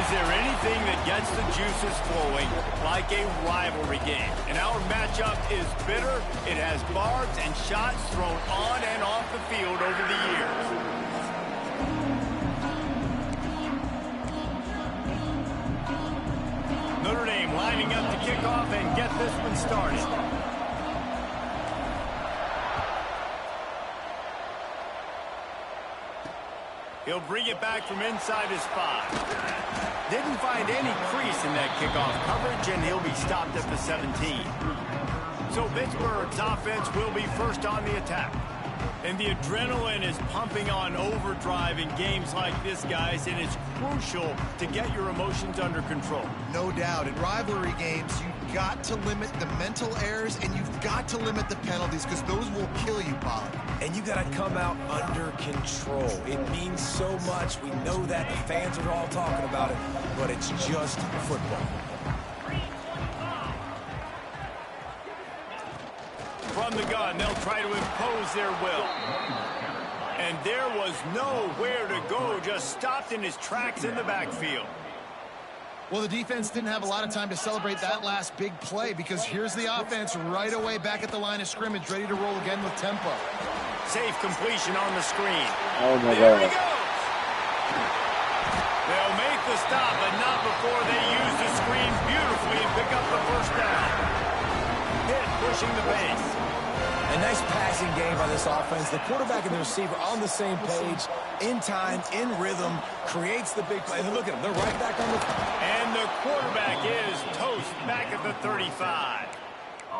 Is there anything that gets the juices flowing like a rivalry game? And our matchup is bitter. It has barbs and shots thrown on and off the field over the years. Notre Dame lining up to kick off and get this one started. He'll bring it back from inside his 5. Didn't find any crease in that kickoff coverage, and he'll be stopped at the 17. So Pittsburgh's offense will be first on the attack. And the adrenaline is pumping on overdrive in games like this, guys, and it's crucial to get your emotions under control. No doubt. In rivalry games, you've got to limit the mental errors, and you've got to limit the penalties, because those will kill you, Bob. And you got to come out under control. It means so much. We know that. The fans are all talking about it, but it's just football. From the gun, they'll try to impose their will. And there was nowhere to go, just stopped in his tracks in the backfield. Well, the defense didn't have a lot of time to celebrate that last big play, because here's the offense right away back at the line of scrimmage, ready to roll again with tempo. Safe completion on the screen. Oh my There God. he goes. They'll make the stop, but not before they use the screen beautifully and pick up the first down. Hit pushing the base. A nice passing game by this offense. The quarterback and the receiver on the same page, in time, in rhythm, creates the big play. Look at them. They're right back on the... And the quarterback is toast back at the 35.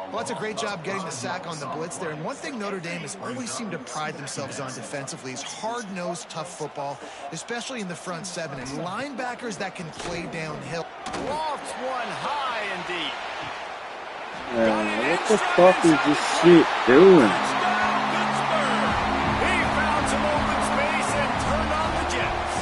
Well, that's a great job getting the sack on the blitz there. And one thing Notre Dame has always seemed to pride themselves on defensively is hard-nosed, tough football, especially in the front seven, and linebackers that can play downhill. Lofts one high and deep. What the fuck is this shit doing? He found some open space and turned on the Jets.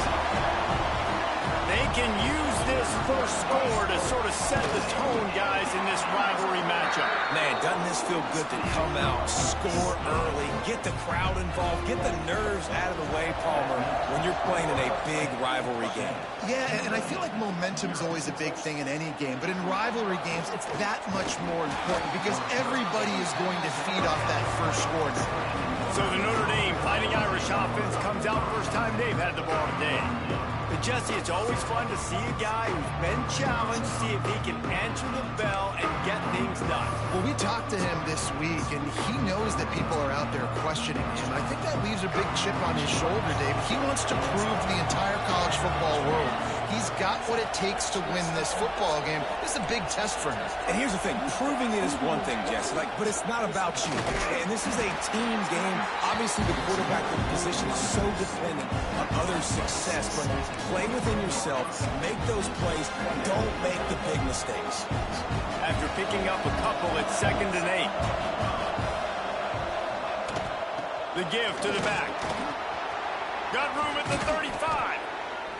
They can use this first score to sort of set the tone, guys, in this rivalry matchup. Man, doesn't this feel good to come out, score early, get the crowd involved, get the nerves out of the way, Palmer, when you're playing in a big rivalry game? Yeah, and I feel like momentum's always a big thing in any game, but in rivalry games, it's that much more important because everybody is going to feed off that first score. So the Notre Dame Fighting Irish offense comes out first time they've had the ball today. But Jesse, it's always fun to see a guy who's been challenged, see if he can answer the bell and get things done. Well, we talked to him this week, and he knows that people are out there questioning him. I think that leaves a big chip on his shoulder, Dave. He wants to prove to the entire college football world he's got what it takes to win this football game. This is a big test for him. And here's the thing, proving it is one thing, Jesse, but it's not about you. And this is a team game. Obviously, the quarterback position is so dependent on others' success, but play within yourself, make those plays, don't make the big mistakes. After picking up a couple at 2nd and 8. The give to the back. Got room at the 35.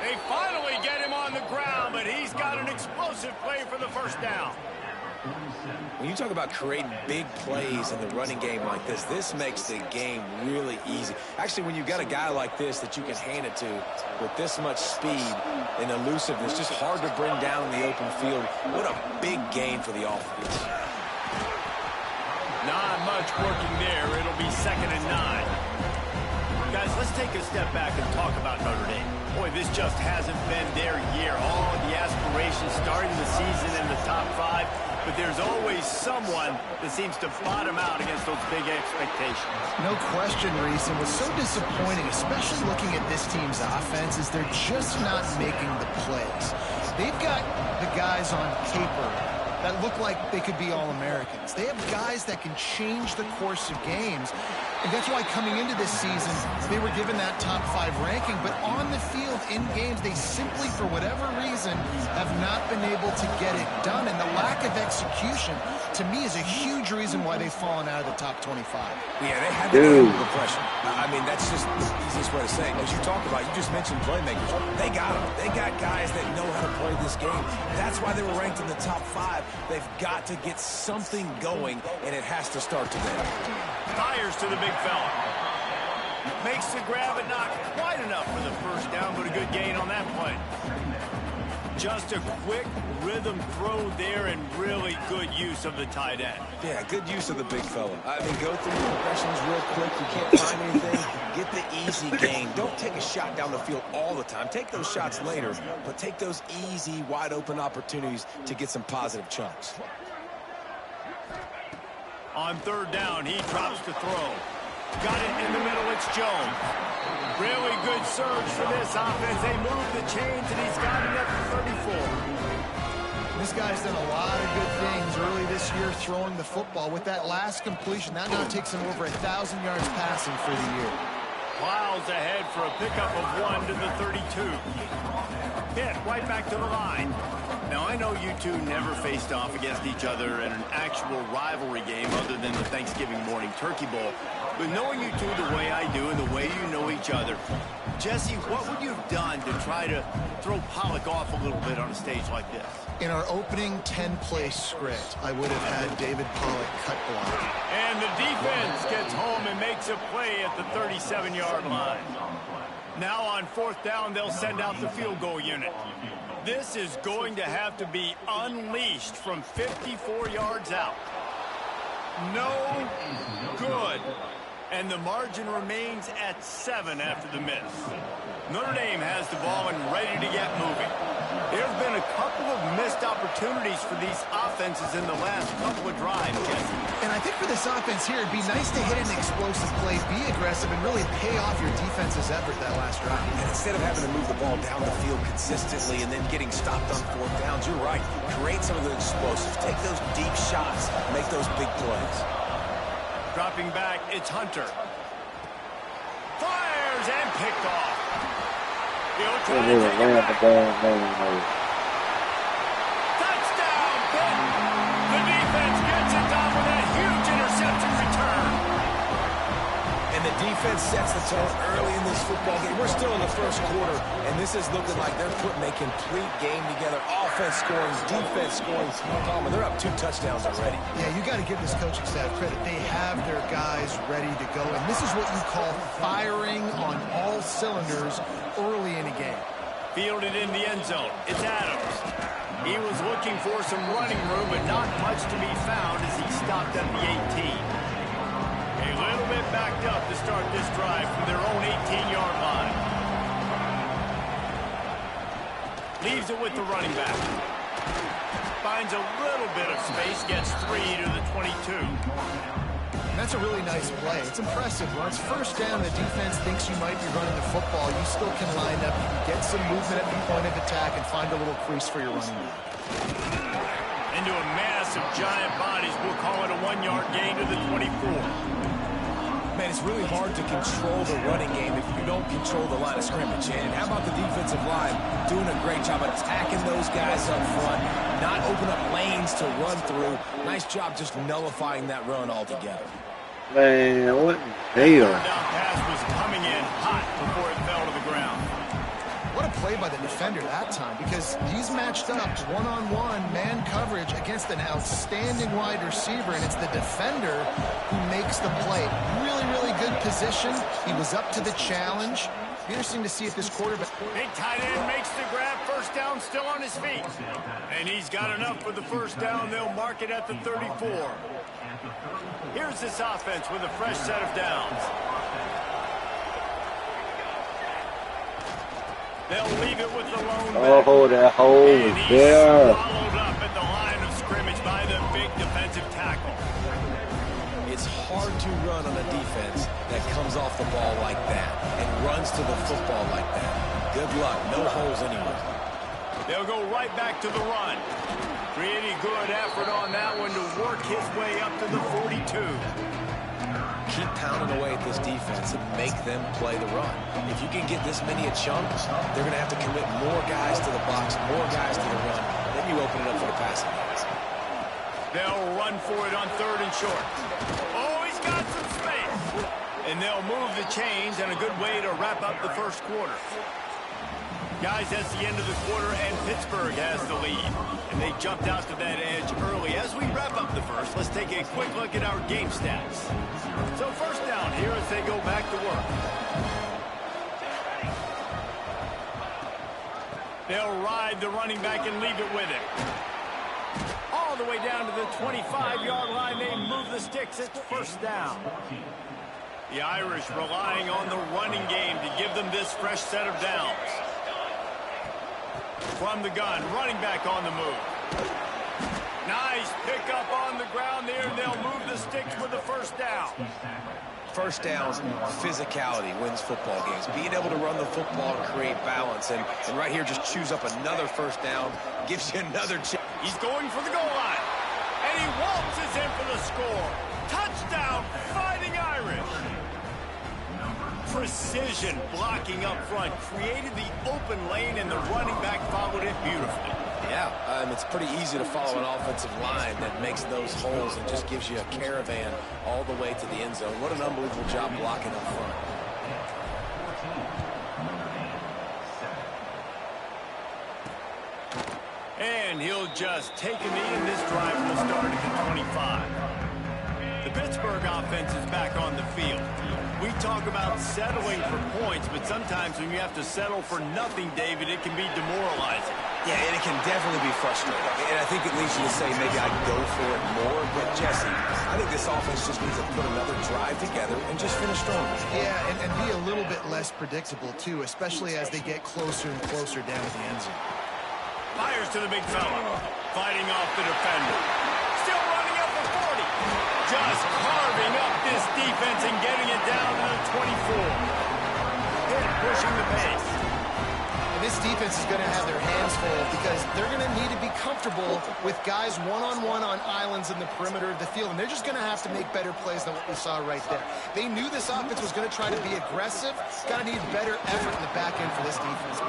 They finally get him on the ground, but he's got an explosive play for the first down. When you talk about creating big plays in the running game like this, this makes the game really easy. Actually, when you've got a guy like this that you can hand it to with this much speed and elusiveness, just hard to bring down in the open field. What a big gain for the offense. Not much working there. It'll be 2nd and 9. Guys, let's take a step back and talk about Notre Dame. Boy, this just hasn't been their year. All of the aspirations starting the season in the top 5, but there's always someone that seems to bottom out against those big expectations. No question, Reese. And what's so disappointing, especially looking at this team's offense, is they're just not making the plays. They've got the guys on paper that look like they could be All-Americans. They have guys that can change the course of games. And that's why coming into this season, they were given that top 5 ranking. But on the field, in games, they simply, for whatever reason, have not been able to get it done. And the lack of execution, to me, is a huge reason why they've fallen out of the top 25. Yeah, they had to handle the pressure. I mean, that's just the easiest way to say it. As you talked about, you just mentioned playmakers. They got them. They got guys that know how to play this game. That's why they were ranked in the top 5. They've got to get something going, and it has to start today. Fires to the big fella. Makes the grab, but not quite enough for the first down, but a good gain on that play. Just a quick rhythm throw there and really good use of the tight end. Yeah, good use of the big fella. I mean, go through the progressions real quick. You can't find anything. Get the easy gain. Don't take a shot down the field all the time. Take those shots later, but take those easy, wide-open opportunities to get some positive chunks. On third down, he drops to throw. Got it in the middle, it's Jones. Really good surge for this offense. They move the chains, and he's got it up to 34. This guy's done a lot of good things early this year throwing the football. With that last completion, that now takes him over 1,000 yards passing for the year. Plows ahead for a pickup of 1 to the 32. Hit right back to the line. Now, I know you two never faced off against each other in an actual rivalry game other than the Thanksgiving morning turkey bowl. But knowing you two the way I do and the way you know each other, Jesse, what would you have done to try to throw Pollock off a little bit on a stage like this? In our opening 10-play script, I would have had David Pollock cut block. And the defense gets home and makes a play at the 37-yard line. Now on fourth down, they'll send out the field goal unit. This is going to have to be unleashed from 54 yards out. No good. And the margin remains at 7 after the miss. Notre Dame has the ball and ready to get moving. There have been a couple of missed opportunities for these offenses in the last couple of drives, Jesse. And I think for this offense here, it'd be nice to hit an explosive play, be aggressive, and really pay off your defense's effort that last drive. And instead of having to move the ball down the field consistently and then getting stopped on fourth downs, you're right. Create some of the explosives. Take those deep shots. Make those big plays. Dropping back, it's Hunter. Fires and picked off. He'll try to take it back. Touchdown, Pitt. The defense gets it done with a huge interception return. And the defense sets the tone early in this football game. We're still in the first quarter, and this is looking like they're putting a complete game together. Offense scoring, defense scoring. Palmer, they're up 2 touchdowns already. Yeah, you got to give this coaching staff credit. They have their guys ready to go, and this is what you call firing on all cylinders early in a game. Fielded in the end zone. It's Adams. He was looking for some running room, but not much to be found as he stopped at the 18. A little bit backed up to start this drive from their own 18-yard line. Leaves it with the running back. Finds a little bit of space, gets 3 to the 22. And that's a really nice play. It's impressive. When it's first down, the defense thinks you might be running the football. You still can line up. You can get some movement at the point of attack and find a little crease for your running back. Into a mass of giant bodies. We'll call it a 1-yard gain to the 24. Man, it's really hard to control the running game if you don't control the line of scrimmage. And how about the defensive line doing a great job attacking those guys up front, not open up lanes to run through. Nice job just nullifying that run altogether. Man, what the hell? Down pass was coming in hot before it fell to the ground. What a play by the defender that time, because he's matched up one-on-one man coverage against an outstanding wide receiver, and it's the defender who makes the play. Really, really good position. He was up to the challenge. Be interesting to see if this quarterback... Big tight end makes the grab. First down, still on his feet. And he's got enough for the first down. They'll mark it at the 34. Here's this offense with a fresh set of downs. They'll leave it with the lone back. Oh, that hole And is he's there. swallowed up at the line of scrimmage by the big defensive tackle. It's hard to run on a defense that comes off the ball like that and runs to the football like that. Good luck. No holes anywhere. They'll go right back to the run. Pretty good effort on that one to work his way up to the 42. Keep pounding away at this defense and make them play the run. If you can get this many a chunk, they're going to have to commit more guys to the box, more guys to the run. Then you open it up for the passing guys. They'll run for it on third and short. Oh, he's got some space. And they'll move the chains, and a good way to wrap up the first quarter. Guys, that's the end of the quarter, and Pittsburgh has the lead. And they jumped out to that edge early. As we wrap up the first, let's take a quick look at our game stats. So first down here as they go back to work. They'll ride the running back and leave it with him. All the way down to the 25-yard line. They move the sticks. It's first down. The Irish relying on the running game to give them this fresh set of downs. From the gun, running back on the move. Nice pickup on the ground there. They'll move the sticks with the first down. First down, physicality wins football games. Being able to run the football and create balance. And right here, just choose up another first down. Gives you another chance. He's going for the goal line. And he waltzes in for the score. Touchdown, Fighting Irish. Precision blocking up front. Created the open lane, and the running back followed it beautifully. Yeah, it's pretty easy to follow an offensive line that makes those holes and just gives you a caravan all the way to the end zone. What an unbelievable job blocking up front. And he'll just take a knee, and this drive will start at the 25. The Pittsburgh offense is back on the field. We talk about settling for points, but sometimes when you have to settle for nothing, David, it can be demoralizing. Yeah, and it can definitely be frustrating. And I think it leads you to say maybe I'd go for it more. But, Jesse, I think this offense just needs to put another drive together and just finish strong. Yeah, and be a little bit less predictable, too, especially as they get closer and closer down to the end zone. Fires to the big fella. Fighting off the defender. Still running up the 40. Just carving up this defense and getting it down to the 24. Hit pushing the pace. And this defense is going to have their hands full because they're going to need to be comfortable with guys one-on-one on islands in the perimeter of the field. And they're just going to have to make better plays than what we saw right there. They knew this offense was going to try to be aggressive. Got to need better effort in the back end for this defense.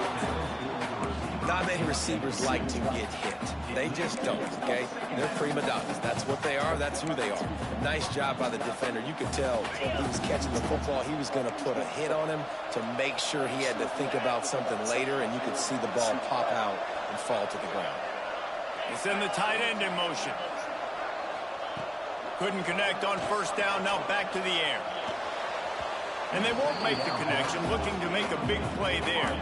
Not many receivers like to get hit. They just don't, okay? They're prima donnas. That's what they are. That's who they are. Nice job by the defender. You could tell he was catching the football. He was going to put a hit on him to make sure he had to think about something later, and you could see the ball pop out and fall to the ground. They send the tight end in motion. Couldn't connect on first down. Now back to the air. And they won't make the connection. Looking to make a big play there.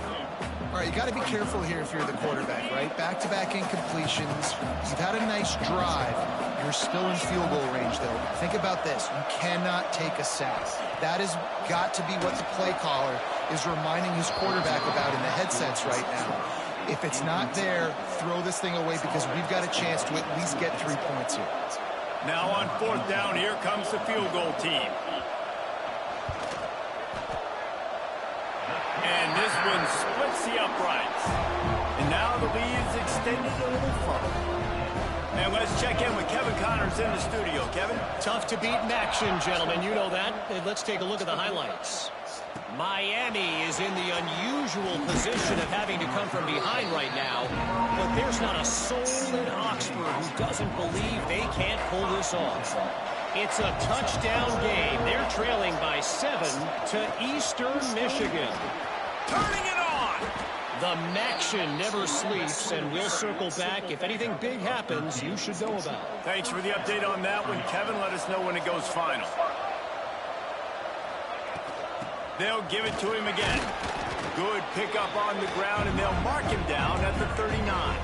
All right, you got to be careful here if you're the quarterback, right? Back-to-back incompletions. You've had a nice drive. You're still in field goal range, though. Think about this. You cannot take a sack. That has got to be what the play caller is reminding his quarterback about in the headsets right now. If it's not there, throw this thing away because we've got a chance to at least get 3 points here. Now on fourth down, here comes the field goal team. And this one splits the uprights. And now the lead's extended a little further. And let's check in with Kevin Connors in the studio. Kevin? Tough to beat in action, gentlemen. You know that. And let's take a look at the highlights. Miami is in the unusual position of having to come from behind right now. But there's not a soul in Oxford who doesn't believe they can't pull this off. It's a touchdown game. They're trailing by 7 to Eastern Michigan. Turning it on! The Maction never sleeps, and we'll circle back. If anything big happens, you should know about it. Thanks for the update on that one, Kevin. Let us know when it goes final. They'll give it to him again. Good pickup on the ground, and they'll mark him down at the 39.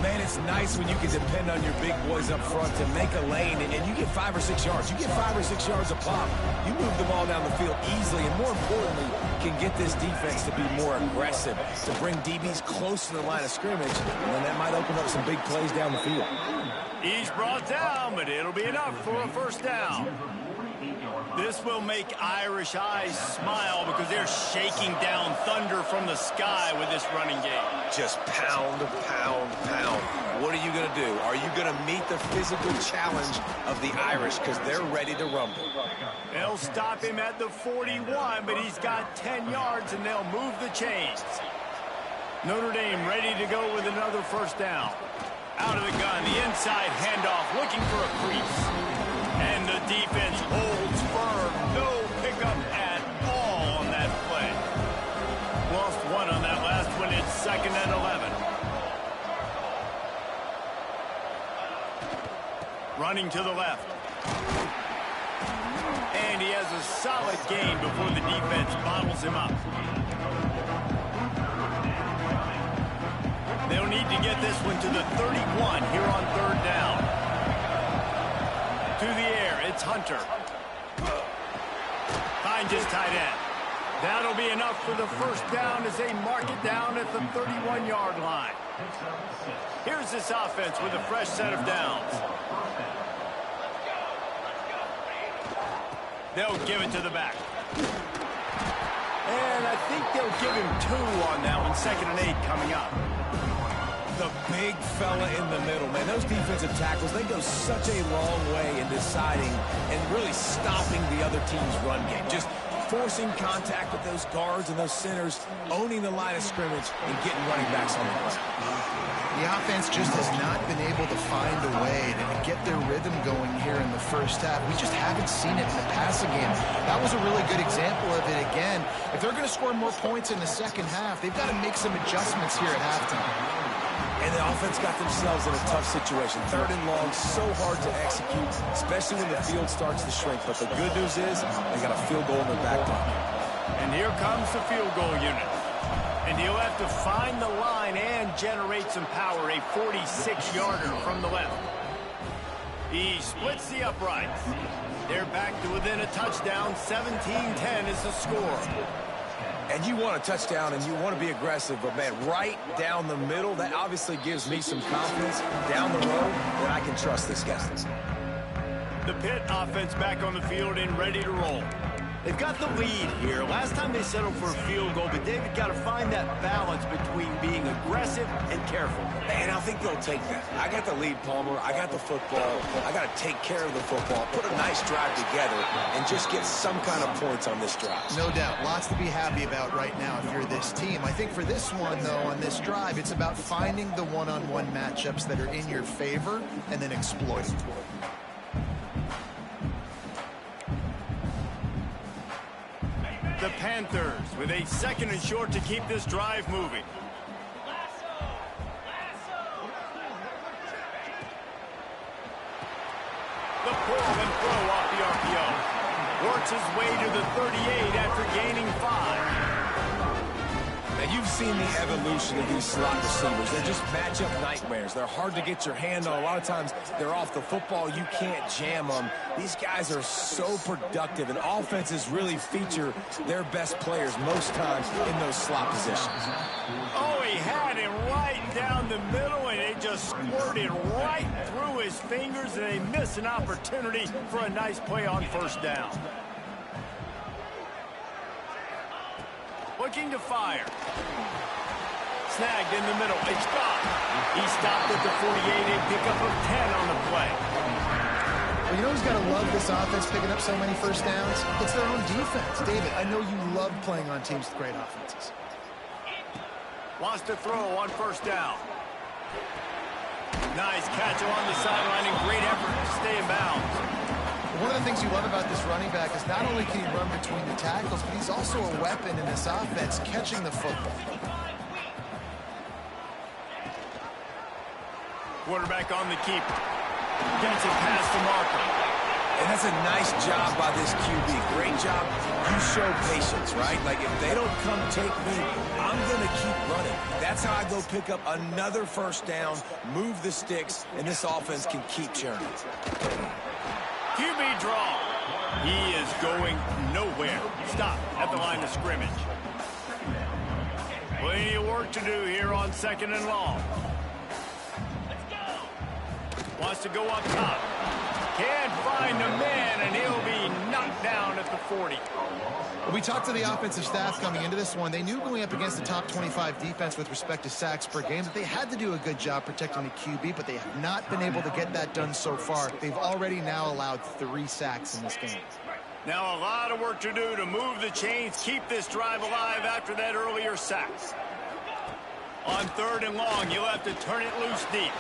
Man, it's nice when you can depend on your big boys up front to make a lane, and you get 5 or 6 yards. You get 5 or 6 yards a pop. You move the ball down the field easily, and more importantly, can get this defense to be more aggressive, to bring DBs close to the line of scrimmage, and then that might open up some big plays down the field. He's brought down, but it'll be enough for a first down. This will make Irish eyes smile because they're shaking down thunder from the sky with this running game. Just pound, pound, pound. What are you going to do? Are you going to meet the physical challenge of the Irish because they're ready to rumble? They'll stop him at the 41, but he's got 10 yards, and they'll move the chains. Notre Dame ready to go with another first down. Out of the gun, the inside handoff, looking for a crease. And the defense holds firm. No pickup at all on that play. Lost one on that last one. It's 2nd and 11. Running to the left. And he has a solid gain before the defense bottles him up. They'll need to get this one to the 31 here on third down. To the air, it's Hunter. Finds his tight end. That'll be enough for the first down as they mark it down at the 31-yard line. Here's this offense with a fresh set of downs. They'll give it to the back. And I think they'll give him 2 on that one. 2nd and 8 coming up. The big fella in the middle, man. Those defensive tackles, they go such a long way in deciding and really stopping the other team's run game. Just forcing contact with those guards and those centers, owning the line of scrimmage, and getting running backs on the ground. The offense just has not been able to find a way to get their rhythm going here in the first half. We just haven't seen it in the passing game. That was a really good example of it again. If they're going to score more points in the second half, they've got to make some adjustments here at halftime. And the offense got themselves in a tough situation. 3rd and long, so hard to execute, especially when the field starts to shrink. But the good news is they got a field goal in their back pocket. And here comes the field goal unit. And he'll have to find the line and generate some power. A 46-yarder from the left. He splits the uprights. They're back to within a touchdown. 17-10 is the score. And you want a touchdown and you want to be aggressive, but, man, right down the middle, that obviously gives me some confidence down the road that I can trust this guy. The Pitt offense back on the field and ready to roll. They've got the lead here. Last time they settled for a field goal, but David got to find that balance between being aggressive and careful. And I think they'll take that. I got the lead, Palmer. I got the football. I got to take care of the football, put a nice drive together, and just get some kind of points on this drive. No doubt. Lots to be happy about right now if you're this team. I think for this one, though, on this drive, it's about finding the one-on-one matchups that are in your favor and then exploiting. The Panthers with a 2nd and short to keep this drive moving. The pull and throw off the RPO. Works his way to the 38 after gaining 5. Now, you've seen the evolution of these slot receivers. They're just matchup nightmares. They're hard to get your hand on. A lot of times, they're off the football. You can't jam them. These guys are so productive, and offenses really feature their best players most times in those slot positions. Oh, he had it right down the middle, and it just squirted right through his fingers, and they missed an opportunity for a nice play on first down. Looking to fire. Snagged in the middle. It's gone. He stopped at the 48, a pickup of 10 on the play. Well, you know who's got to love this offense picking up so many first downs? It's their own defense. David, I know you love playing on teams with great offenses. Wants to throw on first down. Nice catch along the sideline and great effort to stay in bounds. One of the things you love about this running back is not only can he run between the tackles, but he's also a weapon in this offense, catching the football. Quarterback on the keeper. Gets it past the marker. And that's a nice job by this QB. Great job. You show patience, right? Like, if they don't come take me, I'm going to keep running. That's how I go pick up another first down, move the sticks, and this offense can keep churning. QB draw. He is going nowhere. Stop at the line of scrimmage. Plenty of work to do here on 2nd and long. Wants to go up top. Can't find a man, and he'll be knocked down at the 40. We talked to the offensive staff coming into this one. They knew going up against the top 25 defense with respect to sacks per game that they had to do a good job protecting the QB, but they have not been able to get that done so far. They've already now allowed 3 sacks in this game. Now a lot of work to do to move the chains, keep this drive alive after that earlier sack. On 3rd and long, you'll have to turn it loose deep.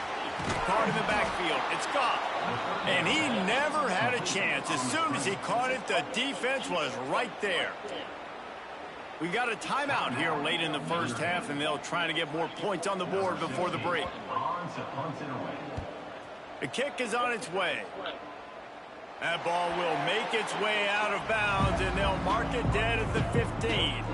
Caught in the backfield. It's gone. And he never had a chance. As soon as he caught it, the defense was right there. We got a timeout here late in the first half, and they'll try to get more points on the board before the break. The kick is on its way. That ball will make its way out of bounds, and they'll mark it dead at the 15.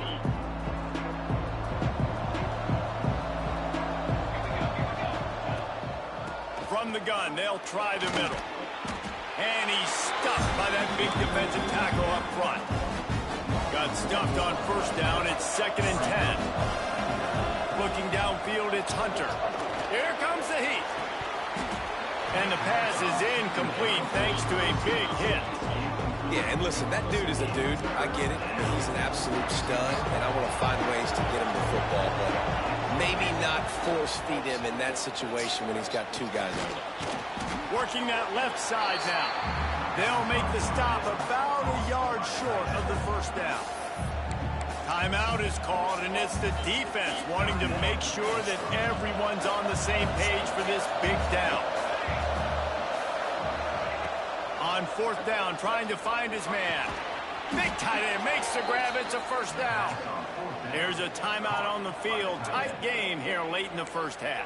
the gun. They'll try the middle. And he's stuffed by that big defensive tackle up front. Got stuffed on first down. It's 2nd and 10. Looking downfield, it's Hunter. Here comes the heat. And the pass is incomplete thanks to a big hit. Yeah, and listen, that dude is a dude. I get it. I mean, he's an absolute stud, and I want to find ways to get him the football, but maybe not force feed him in that situation when he's got 2 guys on him. Working that left side now. They'll make the stop about a yard short of the first down. Timeout is called, and it's the defense wanting to make sure that everyone's on the same page for this big down. On 4th down, trying to find his man. Big tight end makes the grab. It's a first down. Here's a timeout on the field. Tight game here late in the first half.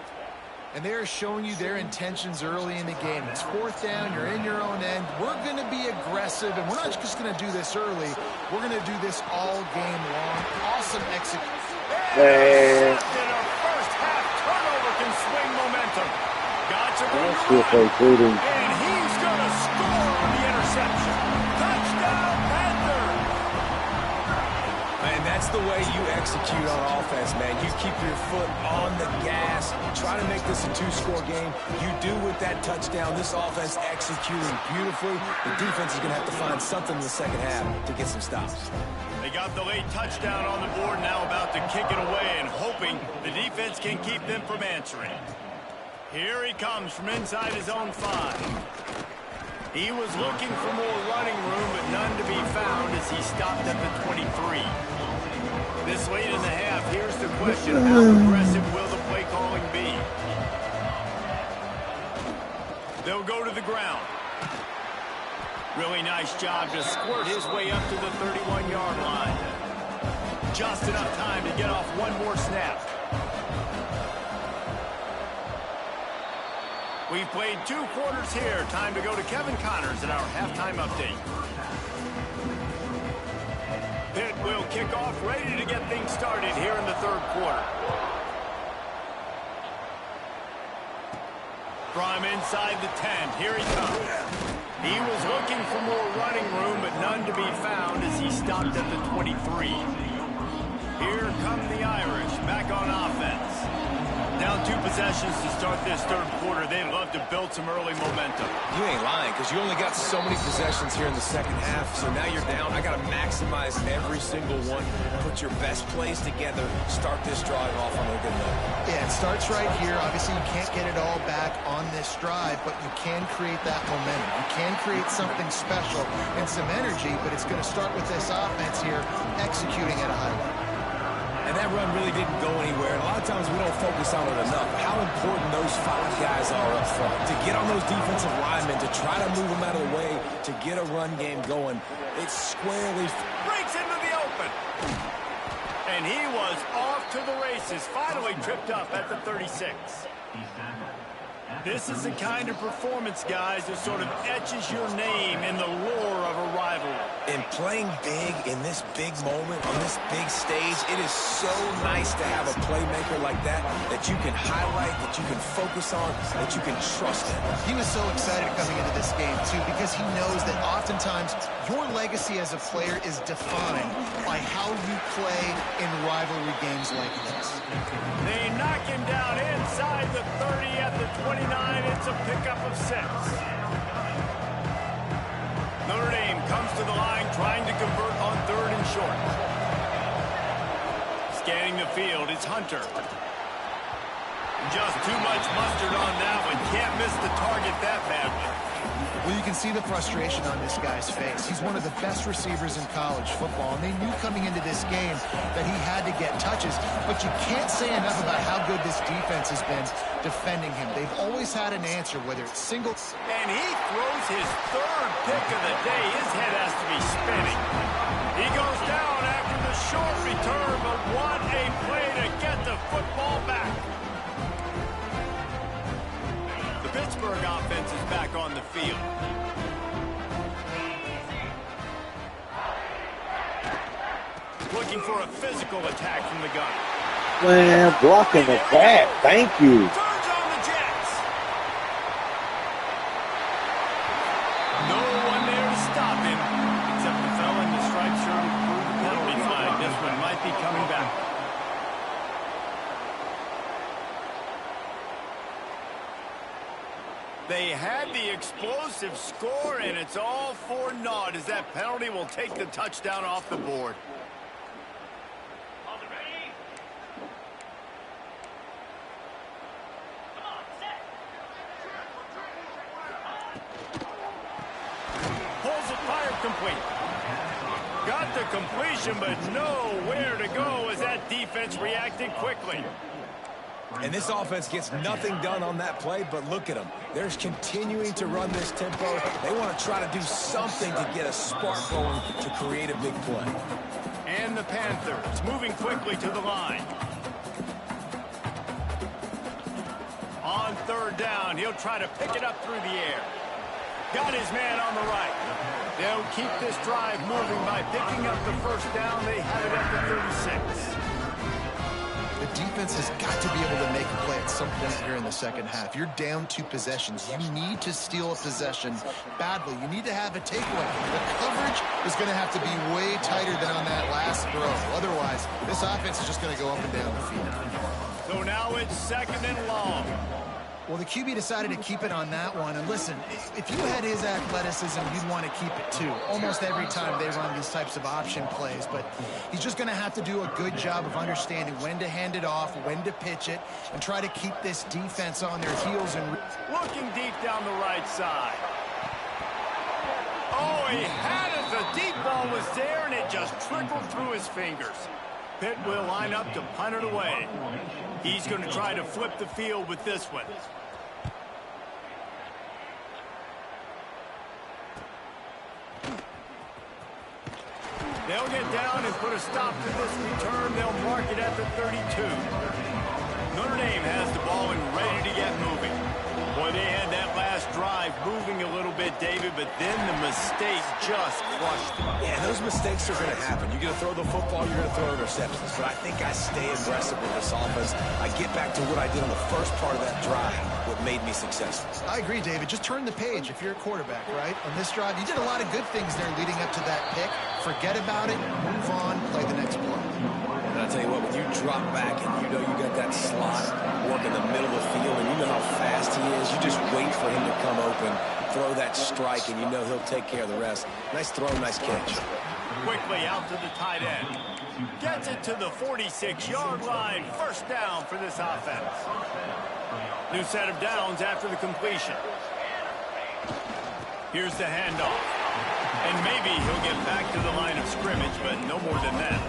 And they're showing you their intentions early in the game. It's 4th down. You're in your own end. We're going to be aggressive, and we're not just going to do this early. We're going to do this all game long. Awesome execution. Man. A first half turnover can swing momentum. Got to and he's going to score on the interception. Touchdown, Panther! Man, that's the way you execute on offense, man. You keep your foot on the gas. Try to make this a 2-score game. You do with that touchdown. This offense executing beautifully. The defense is going to have to find something in the second half to get some stops. They got the late touchdown on the board, now about to kick it away and hoping the defense can keep them from answering. Here he comes from inside his own 5. He was looking for more running room, but none to be found as he stopped at the 23. This late in the half, here's the question, how aggressive will the play calling be? They'll go to the ground. Really nice job to squirt his way up to the 31-yard line. Just enough time to get off one more snap. We've played 2 quarters here. Time to go to Kevin Connors at our halftime update. Pitt will kick off, ready to get things started here in the 3rd quarter. From inside the 10, here he comes. He was looking for more running room, but none to be found as he stopped at the 23. Here come the Irish, back on offense. Down 2 possessions to start this 3rd quarter. They'd love to build some early momentum. You ain't lying, because you only got so many possessions here in the second half, so now you're down. I got to maximize every single one. Put your best plays together. Start this drive off on a good note. Yeah, it starts right here. Obviously, you can't get it all back on this drive, but you can create that momentum. You can create something special and some energy, but it's going to start with this offense here executing at a high level. And that run really didn't go anywhere. And a lot of times we don't focus on it enough. How important those 5 guys are up front. To get on those defensive linemen, to try to move them out of the way, to get a run game going. It's squarely... breaks into the open. And he was off to the races. Finally tripped up at the 36. This is the kind of performance, guys, that sort of etches your name in the lore of a rivalry. And playing big in this big moment, on this big stage, it is so nice to have a playmaker like that you can highlight, that you can focus on, that you can trust in. He was so excited coming into this game, too, because he knows that oftentimes your legacy as a player is defined by how you play in rivalry games like this. They knock him down inside the 30 at the 29. It's a pickup of 6. Notre Dame comes to the line trying to convert on 3rd and short. Scanning the field, it's Hunter. Just too much mustard on that one. Can't miss the target that badly. Well, you can see the frustration on this guy's face. He's one of the best receivers in college football, and they knew coming into this game that he had to get touches, but you can't say enough about how good this defense has been defending him. They've always had an answer, whether it's single... And he throws his 3rd pick of the day. His head has to be spinning. He goes down after the short return, but what a play to get the football back. The Pittsburgh offense is back on the field. Looking for a physical attack from the gun. Man, blocking the back. Thank you. Turns on the Jets. might be coming back. They had the explosive score, and it's all for naught as that penalty will take the touchdown off the board. Pulls it, fired, complete. Got the completion, but nowhere to go as that defense reacted quickly. And this offense gets nothing done on that play, but look at them. They're continuing to run this tempo. They want to try to do something to get a spark going to create a big play. And the Panthers moving quickly to the line. On third down, he'll try to pick it up through the air. Got his man on the right. They'll keep this drive moving by picking up the first down. They have it at the 36. The defense has got to be able to make a play at some point here in the second half. You're down 2 possessions. You need to steal a possession badly. You need to have a takeaway. The coverage is going to have to be way tighter than on that last throw. Otherwise, this offense is just going to go up and down the field. So now it's 2nd and long. Well, the QB decided to keep it on that one. And listen, if you had his athleticism, you'd want to keep it too. Almost every time they run these types of option plays. But he's just going to have to do a good job of understanding when to hand it off, when to pitch it, and try to keep this defense on their heels. And looking deep down the right side. Oh, he had it. The deep ball was there, and it just trickled through his fingers. Pitt will line up to punt it away. He's going to try to flip the field with this one. They'll get down and put a stop to this return. They'll mark it at the 32. Notre Dame has the ball and ready to get moving. Boy, they had that last drive moving a little bit, David, but then the mistake just crushed them. Yeah, those mistakes are going to happen. You're going to throw the football, you're going to throw interceptions. But I think I stay aggressive with this offense. I get back to what I did on the first part of that drive, what made me successful. I agree, David. Just turn the page if you're a quarterback, right? On this drive, you did a lot of good things there leading up to that pick. Forget about it, move on, play the next play. And I tell you what, when you drop back and you know you got that slot work in the middle of the field and you know how fast he is, you just wait for him to come open, throw that strike, and you know he'll take care of the rest. Nice throw, nice catch. Quickly out to the tight end. Gets it to the 46-yard line. First down for this offense. New set of downs after the completion. Here's the handoff. And maybe he'll get back to the line of scrimmage, but no more than that.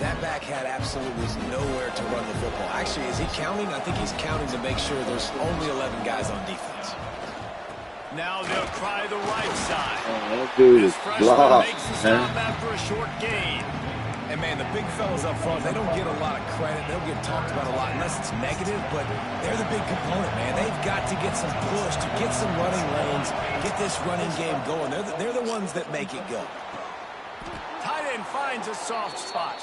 That back had absolutely nowhere to run the football. Actually, is he counting? I think he's counting to make sure there's only 11 guys on defense. Now they'll try the right side. Oh, that dude is blocked, makes the stop after a short gain. And, man, the big fellas up front, they don't get a lot of credit. They don't get talked about a lot unless it's negative, but they're the big component, man. They've got to get some push, to get some running lanes, get this running game going. They're the ones that make it go. Tight end finds a soft spot.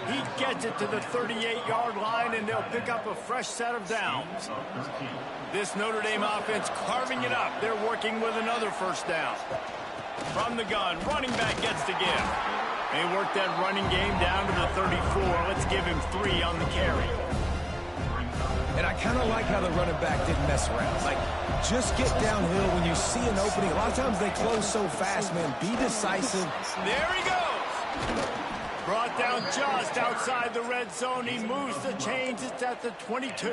He gets it to the 38-yard line, and they'll pick up a fresh set of downs. This Notre Dame offense carving it up. They're working with another first down. From the gun, running back gets the give. They work that running game down to the 34. Let's give him 3 on the carry. And I kind of like how the running back didn't mess around. Like, just get downhill when you see an opening. A lot of times they close so fast, man. Be decisive. There he goes. Brought down just outside the red zone. He moves the chains. It's at the 22.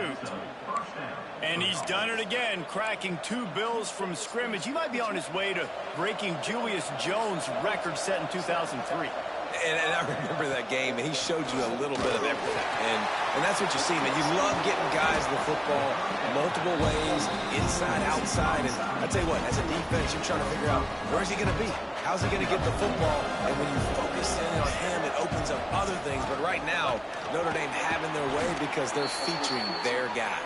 And he's done it again, cracking 2 bills from scrimmage. He might be on his way to breaking Julius Jones' record set in 2003. And I remember that game, and he showed you a little bit of everything. And that's what you see, man. You love getting guys the football multiple ways, inside, outside. And I tell you what, as a defense, you're trying to figure out, where's he going to be? How's he going to get the football? And when you focus in on him, it opens up other things. But right now, Notre Dame having their way because they're featuring their guy.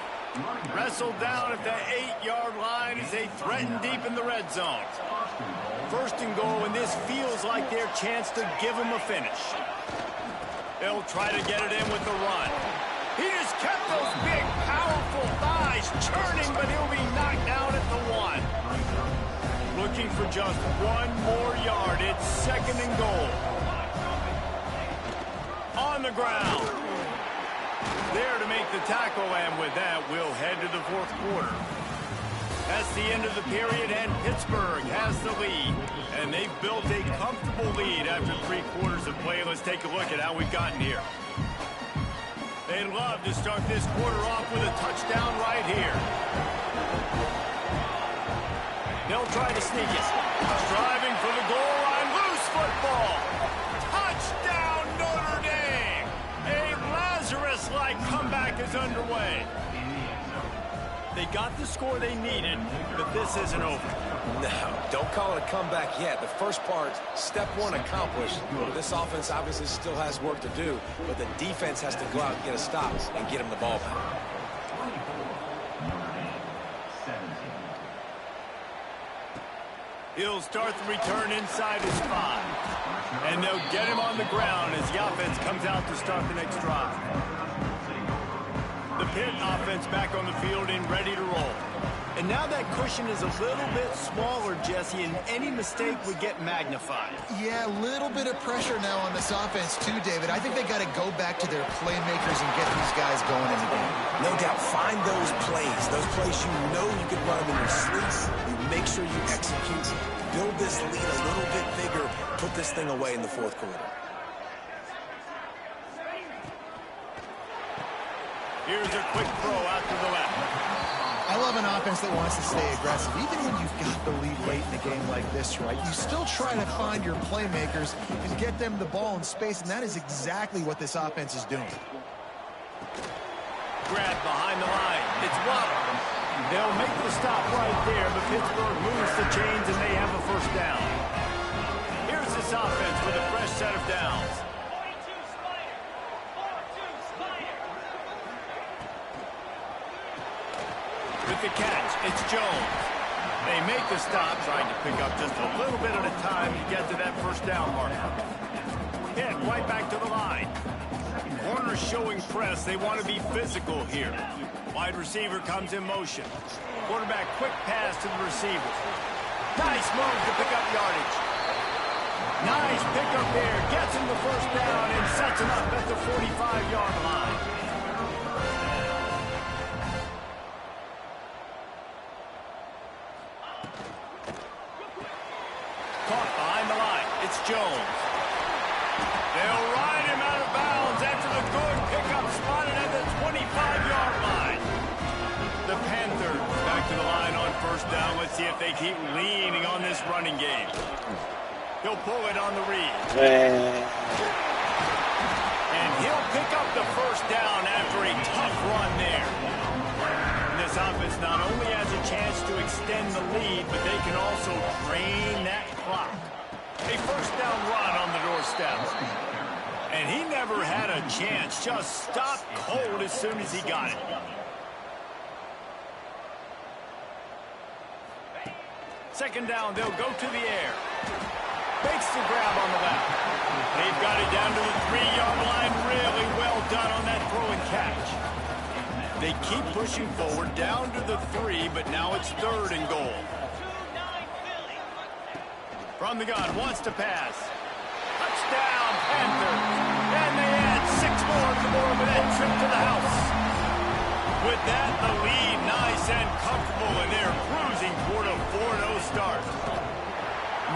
Wrestled down at the 8-yard line as they threaten deep in the red zone. First and goal, and this feels like their chance to give them a finish. They'll try to get it in with the run. He just kept those big, powerful thighs churning, but he'll be knocked down at the 1. Looking for just 1 more yard. It's 2nd and goal. the ground. There to make the tackle, and with that, we'll head to the fourth quarter. That's the end of the period, and Pittsburgh has the lead. And they've built a comfortable lead after 3 quarters of play. Let's take a look at how we've gotten here. They'd love to start this quarter off with a touchdown right here. They'll try to sneak it. Striving for the goal line. Loose football. Touchdown, Notre Dame. A Lazarus-like comeback is underway. They got the score they needed, but this isn't over. No, don't call it a comeback yet. The first part, step 1 accomplished. This offense obviously still has work to do, but the defense has to go out and get a stop and get him the ball back. He'll start the return inside his 5. And they'll get him on the ground as the offense comes out to start the next drive. The Pitt offense back on the field and ready to roll. And now that cushion is a little bit smaller, Jesse, and any mistake would get magnified. Yeah, a little bit of pressure now on this offense too, David. I think they got to go back to their playmakers and get these guys going in the game. No doubt, find those plays you know you can run them in your sleep. You make sure you execute, build this lead a little bit bigger, put this thing away in the fourth quarter. Here's a quick throw out to the left. I love an offense that wants to stay aggressive. Even when you've got the lead late in a game like this, right, you still try to find your playmakers and get them the ball in space, and that is exactly what this offense is doing. Grab behind the line. It's Waddle. They'll make the stop right there, but Pittsburgh moves the chains and they have a first down. Here's this offense with a fresh set of downs. With the catch, it's Jones. They make the stop, trying to pick up just a little bit at a time to get to that first down marker. Hit right back to the line. Corners showing press. They want to be physical here. Wide receiver comes in motion. Quarterback quick pass to the receiver. Nice move to pick up yardage. Nice pickup there. Gets him the first down and sets him up at the 45-yard line. Caught behind the line. It's Jones. They'll ride him out of bounds after the good pickup spotted at the 25-yard line. The Panthers back to the line on first down. Let's see if they keep leaning on this running game. He'll pull it on the read. And he'll pick up the first down after a tough run there. And this offense not only has a chance to extend the lead, but they can also drain that clock. A first down run on the doorstep. And he never had a chance. Just stopped cold as soon as he got it. Second down, they'll go to the air. Makes the grab on the left. They've got it down to the 3-yard line. Really well done on that throw and catch. They keep pushing forward down to the 3, but now it's 3rd and goal. From the gun, wants to pass. Touchdown, Panthers. And they add 6 more to the board with that trip to the house. With that, the lead nice and comfortable, and they're cruising toward a 4-0 start.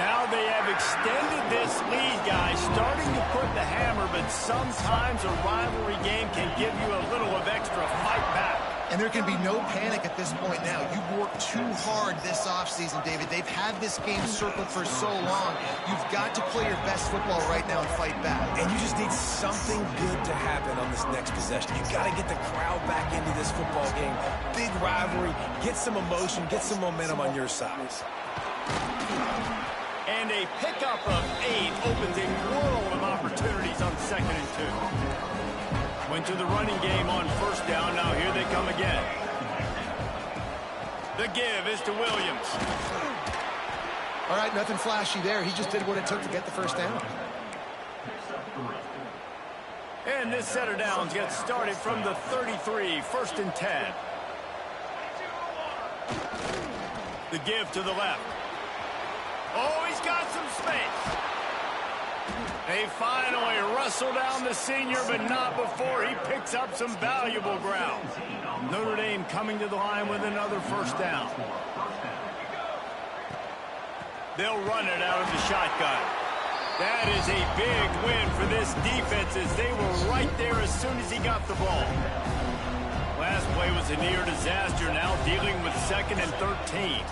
Now they have extended this lead, guys, starting to put the hammer, but sometimes a rivalry game can give you a little of extra fight back. And there can be no panic at this point now. You've worked too hard this offseason, David. They've had this game circled for so long. You've got to play your best football right now and fight back. And you just need something good to happen on this next possession. You've got to get the crowd back into this football game. Big rivalry. Get some emotion. Get some momentum on your side. And a pickup of 8 opens a world of opportunities on 2nd and 2. Went to the running game on first down. Now here they come again. The give is to Williams. All right, nothing flashy there. He just did what it took to get the first down. And this set of downs gets started from the 33, 1st and 10. The give to the left. Oh, he's got some space. They finally wrestle down the senior, but not before he picks up some valuable ground. Notre Dame coming to the line with another first down. They'll run it out of the shotgun. That is a big win for this defense as they were right there as soon as he got the ball. Last play was a near disaster, now dealing with 2nd and 13.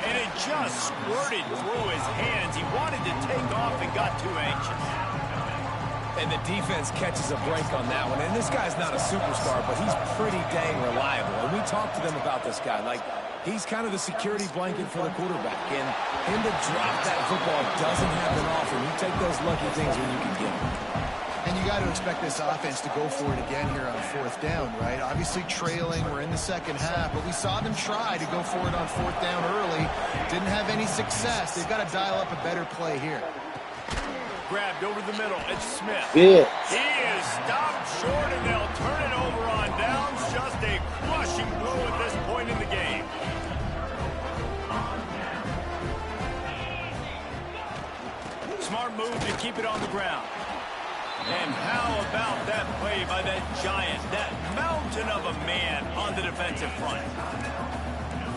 And it just squirted through his hands. He wanted to take off and got too anxious. And the defense catches a break on that one. And this guy's not a superstar, but he's pretty dang reliable. And we talked to them about this guy. Like, he's kind of the security blanket for the quarterback. And him to drop that football doesn't happen often. You take those lucky things when you can get them. And you got to expect this offense to go for it again here on 4th down, right? Obviously trailing, we're in the second half, but we saw them try to go for it on 4th down early. Didn't have any success. They've got to dial up a better play here. Grabbed over the middle. It's Smith. Yeah. He is stopped short, and they'll turn it over on downs. Just a crushing blow at this point in the game. Smart move to keep it on the ground. And how about that play by that giant, that mountain of a man on the defensive front?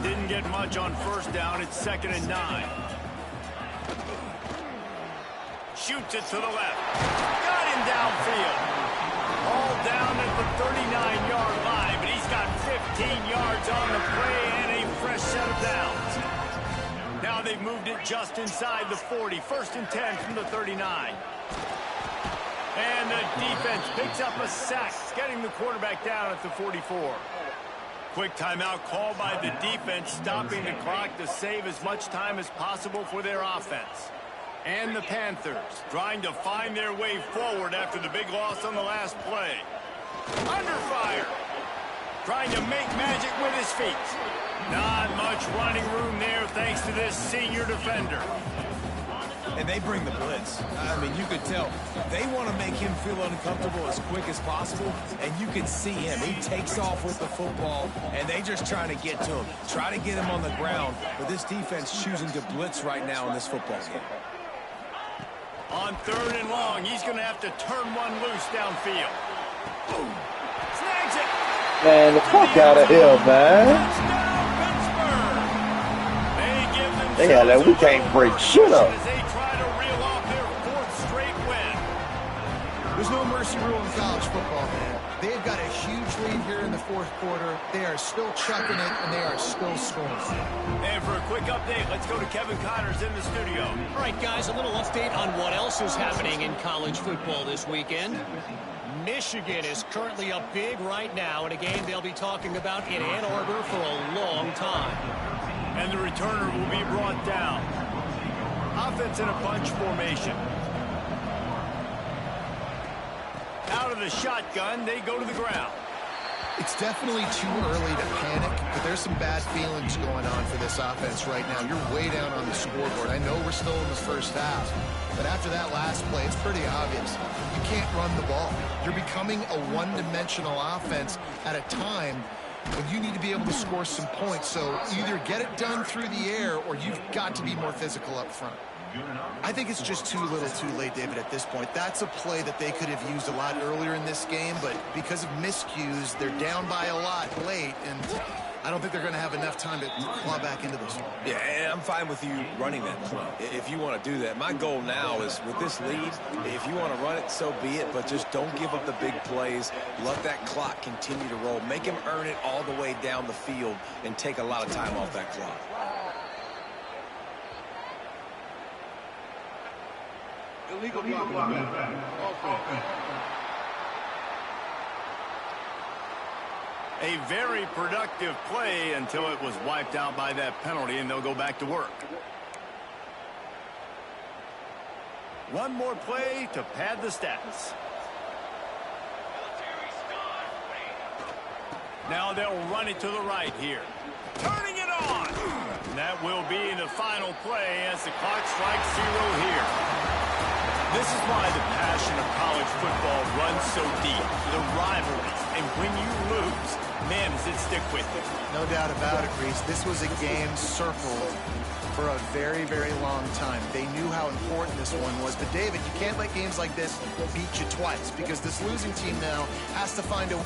Didn't get much on first down. It's 2nd and 9. Shoots it to the left. Got him downfield. All down at the 39-yard line, but he's got 15 yards on the play and a fresh set of downs. Now they've moved it just inside the 40. 1st and 10 from the 39. And the defense picks up a sack, getting the quarterback down at the 44. Quick timeout call by the defense, stopping the clock to save as much time as possible for their offense. And the Panthers trying to find their way forward after the big loss on the last play. Under fire. Trying to make magic with his feet. Not much running room there thanks to this senior defender. And they bring the blitz. I mean, you could tell they want to make him feel uncomfortable as quick as possible, and you can see him. He takes off with the football, and they just trying to get to him, try to get him on the ground, but this defense choosing to blitz right now in this football game. On 3rd and long, he's going to have to turn one loose downfield. Boom. Snags it. Man, the fuck out of here, man. Touchdown, Pittsburgh. They had that we can't break shit up. There's no mercy rule in college football, man. They've got a huge lead here in the 4th quarter. They are still chucking it, and they are still scoring. And for a quick update, let's go to Kevin Connors in the studio. All right, guys, a little update on what else is happening in college football this weekend. Michigan is currently up big right now in a game they'll be talking about in Ann Arbor for a long time. And the returner will be brought down. Offense in a bunch formation. Out of the shotgun, they go to the ground. It's definitely too early to panic, but there's some bad feelings going on for this offense right now. You're way down on the scoreboard. I know we're still in the first half, but after that last play, it's pretty obvious. You can't run the ball. You're becoming a one-dimensional offense at a time when you need to be able to score some points. So either get it done through the air or you've got to be more physical up front. I think it's just too little too late, David, at this point. That's a play that they could have used a lot earlier in this game, but because of miscues, they're down by a lot late, and I don't think they're going to have enough time to claw back into this one. Yeah, and I'm fine with you running that play if you want to do that. My goal now is with this lead, if you want to run it, so be it, but just don't give up the big plays. Let that clock continue to roll. Make him earn it all the way down the field and take a lot of time off that clock. Illegal blocking. A very productive play until it was wiped out by that penalty, and they'll go back to work. One more play to pad the stats. Now they'll run it to the right here. Turning it on. And that will be the final play as the clock strikes 0 here. This is why the passion of college football runs so deep. The rivalries. And when you lose, Man, does it stick with you. No doubt about it, Reese. This was a game circled for a very, very long time. They knew how important this one was. But, David, you can't let games like this beat you twice because this losing team now has to find a